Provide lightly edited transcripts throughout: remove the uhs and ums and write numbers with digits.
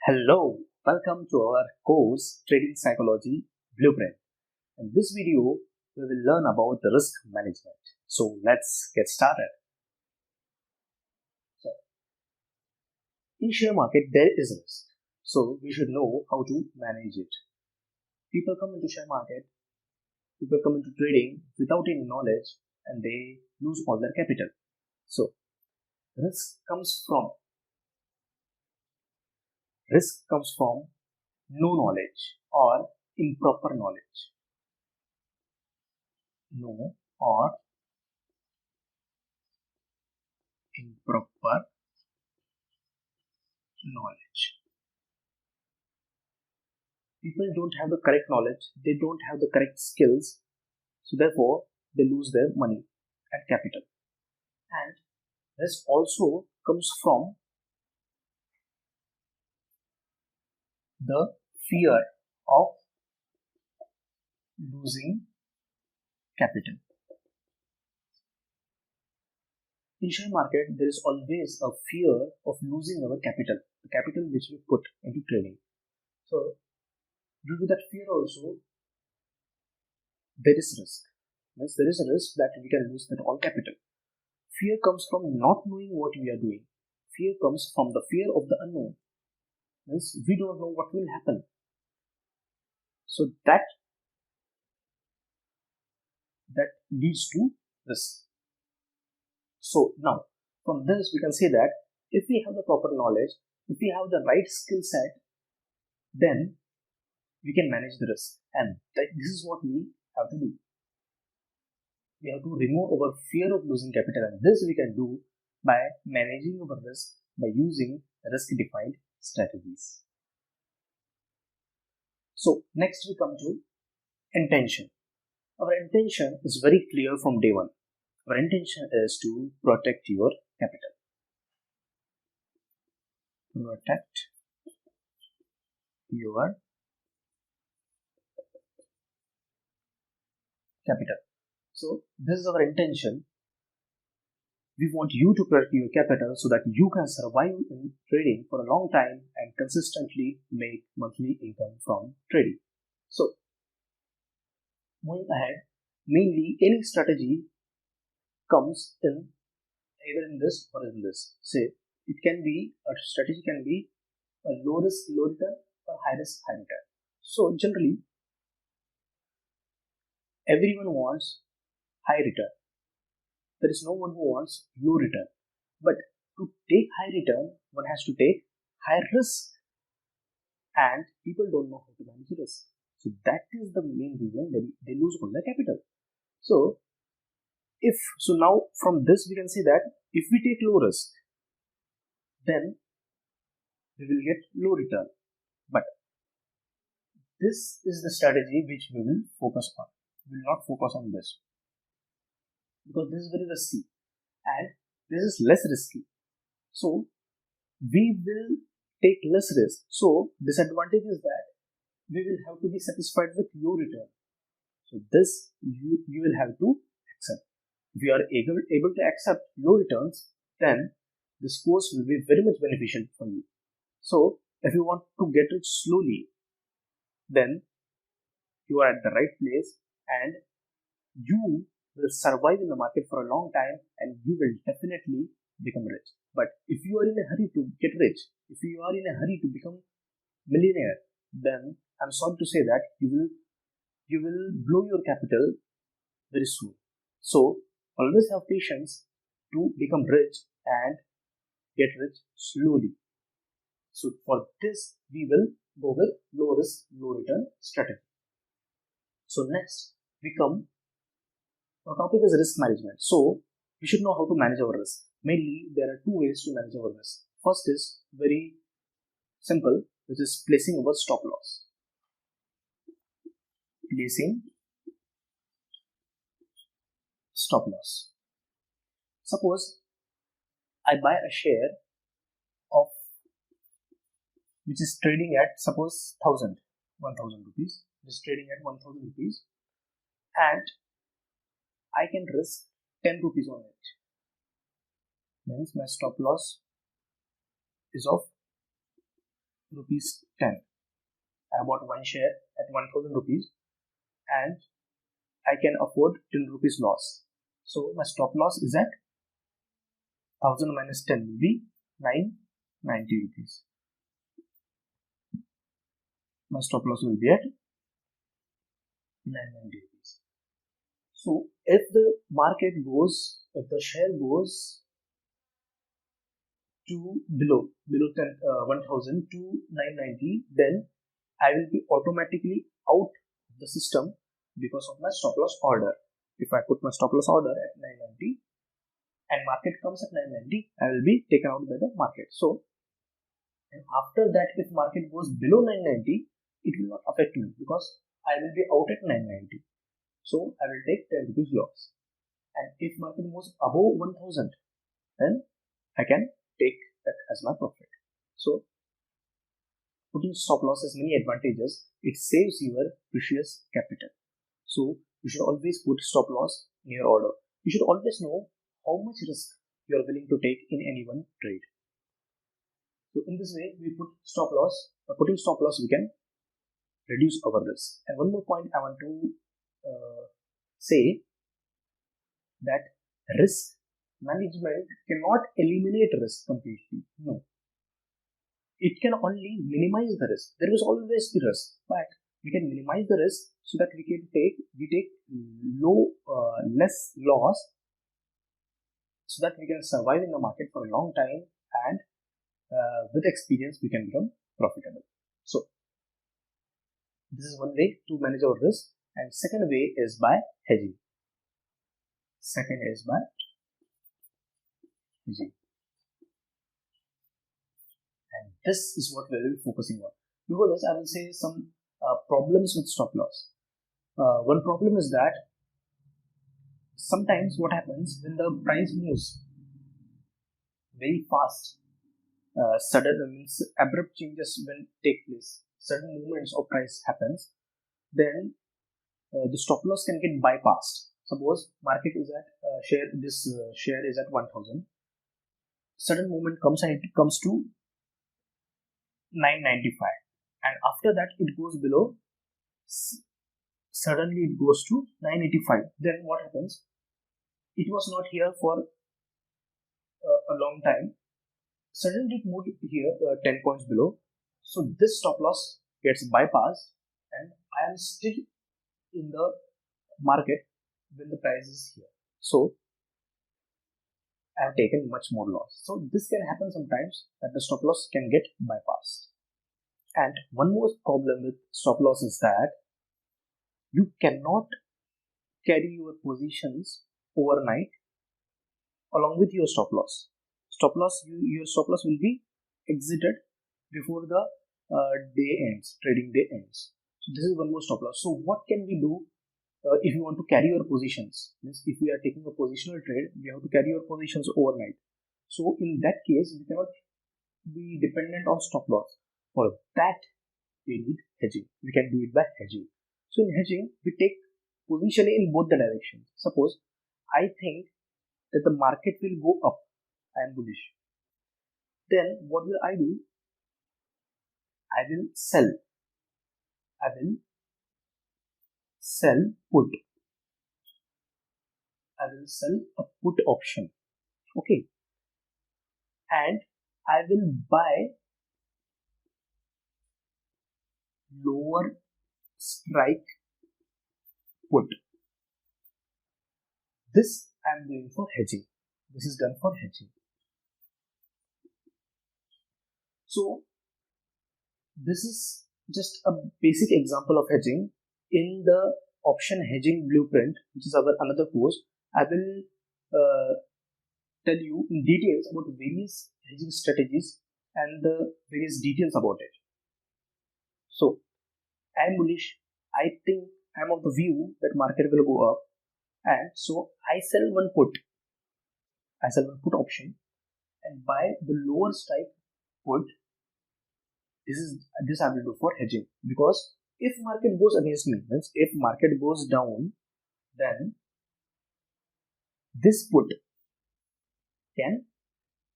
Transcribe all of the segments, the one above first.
Hello, welcome to our course Trading Psychology Blueprint. In this video, we will learn about the risk management. So let's get started. So, in share market, there is risk. So we should know how to manage it. People come into share market, people come into trading without any knowledge and they lose all their capital. So risk comes from no knowledge or improper knowledge. No or improper knowledge. People don't have the correct knowledge, they don't have the correct skills, so therefore they lose their money and capital. And this also comes from the fear of losing capital. In share market, there is always a fear of losing our capital, the capital which we put into trading. So due to that fear also, there is risk. Means there is a risk that we can lose that all capital. Fear comes from not knowing what we are doing. Fear comes from the fear of the unknown. Means we don't know what will happen. So that leads to risk. So now from this we can say that if we have the proper knowledge, if we have the right skill set, then we can manage the risk. And this is what we have to do. We have to remove our fear of losing capital, and this we can do by managing our risk by using risk-defined strategies. So next we come to intention. Our intention is very clear from day one. Our intention is to protect your capital. Protect your capital. So this is our intention. We want you to protect your capital so that you can survive in trading for a long time and consistently make monthly income from trading. So moving ahead, mainly any strategy comes in either in this or in this. Say it can be a strategy can be a low risk, low return or high risk, high return. So generally everyone wants high return. There is no one who wants low return. But to take high return, one has to take high risk. And people don't know how to manage risk. So that is the main reason they lose all their capital. So now from this we can say that if we take low risk, then we will get low return. But this is the strategy which we will focus on. We will not focus on this because this is very risky and this is less risky. So we will take less risk. So disadvantage is that we will have to be satisfied with low return. So this you will have to accept. If you are able to accept low returns, then this course will be very much beneficial for you. So if you want to get rich slowly, then you are at the right place and you will survive in the market for a long time and you will definitely become rich. But if you are in a hurry to get rich, if you are in a hurry to become millionaire, then I'm sorry to say that you will blow your capital very soon. So always have patience to become rich and get rich slowly. So for this we will go with low risk, low return strategy. So next our topic is risk management. So we should know how to manage our risk. Mainly there are two ways to manage our risk. First is very simple, which is placing our stop loss. Placing stop loss. Suppose I buy a share of which is trading at suppose 1000 rupees. It is trading at 1000 rupees and I can risk 10 rupees on it. Means my stop loss is of rupees 10. I bought one share at 1000 rupees and I can afford 10 rupees loss. So my stop loss is at 1000 minus 10 will be 990 rupees. My stop loss will be at 990 rupees. So if the share goes to below 1000 to 990, then I will be automatically out of the system because of my stop loss order. If I put my stop loss order at 990 and market comes at 990, I will be taken out by the market. So, and after that, if market goes below 990, it will not affect me because I will be out at 990. So I will take 10 rupees loss. And if market goes above 1000, then I can take that as my profit. So putting stop loss has many advantages. It saves your precious capital. So you should always put stop loss in your order. You should always know how much risk you are willing to take in any one trade. So in this way, we put stop loss. By putting stop loss, we can reduce our risk. And one more point I want to say that risk management cannot eliminate risk completely. No, it can only minimize the risk. There is always the risk, but we can minimize the risk so that we take less loss, so that we can survive in the market for a long time, and with experience we can become profitable. So this is one way to manage our risk, and second way is by hedging. And this is what we will be focusing on. Before this, I will say some problems with stop loss. One problem is that sometimes what happens when the price moves very fast, sudden means abrupt changes when take place, sudden movements of price happens, then the stop loss can get bypassed. Suppose market is at share is at 1000, sudden movement comes and it comes to 995, and after that it goes below, suddenly it goes to 985. Then what happens? It was not here for a long time, suddenly it moved here 10 points below, so this stop loss gets bypassed and I am still in the market when the price is here, so I have taken much more loss. So this can happen sometimes, that the stop loss can get bypassed. And one more problem with stop loss is that you cannot carry your positions overnight along with your stop loss. Your stop loss will be exited before the trading day ends. So this is one more stop loss. So what can we do if you want to carry your positions? Means if we are taking a positional trade, we have to carry your positions overnight. So in that case, we cannot be dependent on stop loss. For that, we need hedging. We can do it by hedging. So in hedging, we take position in both the directions. Suppose I think that the market will go up, I am bullish. Then what will I do? I will sell. I will sell put. I will sell a put option. Okay. And I will buy lower strike put. This I am doing for hedging. This is done for hedging. So this is just a basic example of hedging. In the option hedging blueprint, which is our another course, I will tell you in details about various hedging strategies and the various details about it. So I am bullish. I think I am of the view that market will go up, and so I sell one put. I sell one put option and buy the lower strike put. This I will do for hedging, because if market goes against me, means if market goes down, then this put can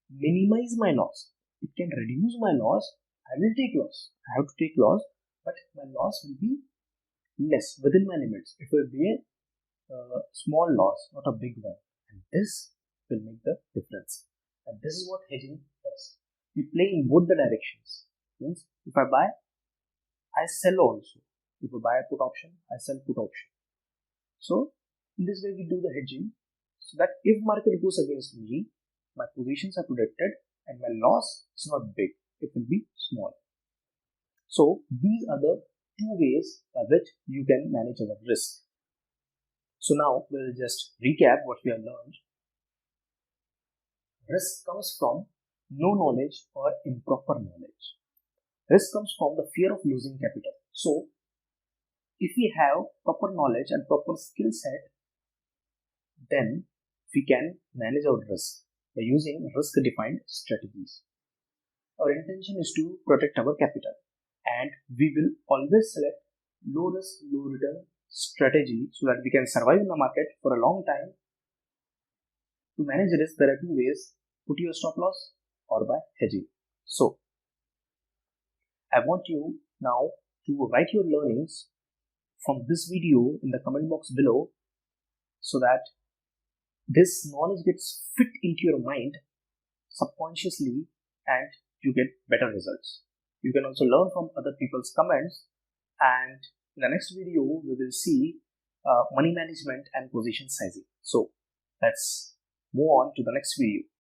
minimize my loss. It can reduce my loss I will take loss. I have to take loss, but my loss will be less within my limits. It will be a small loss, not a big one. And this will make the difference. And this is what hedging does. We play in both the directions. Means if I buy, I sell also. If I buy a put option, I sell put option. So in this way we do the hedging so that if market goes against me, my positions are protected and my loss is not big. It will be small. So these are the two ways by which you can manage our risk. So now we'll just recap what we have learned. Risk comes from no knowledge or improper knowledge. Risk comes from the fear of losing capital. So if we have proper knowledge and proper skill set, then we can manage our risk by using risk defined strategies. Our intention is to protect our capital, and we will always select low risk, low return strategy so that we can survive in the market for a long time. To manage risk, there are two ways: put your stop loss or by hedging. So I want you now to write your learnings from this video in the comment box below so that this knowledge gets fit into your mind subconsciously and you get better results. You can also learn from other people's comments, and in the next video we will see money management and position sizing. So let's move on to the next video.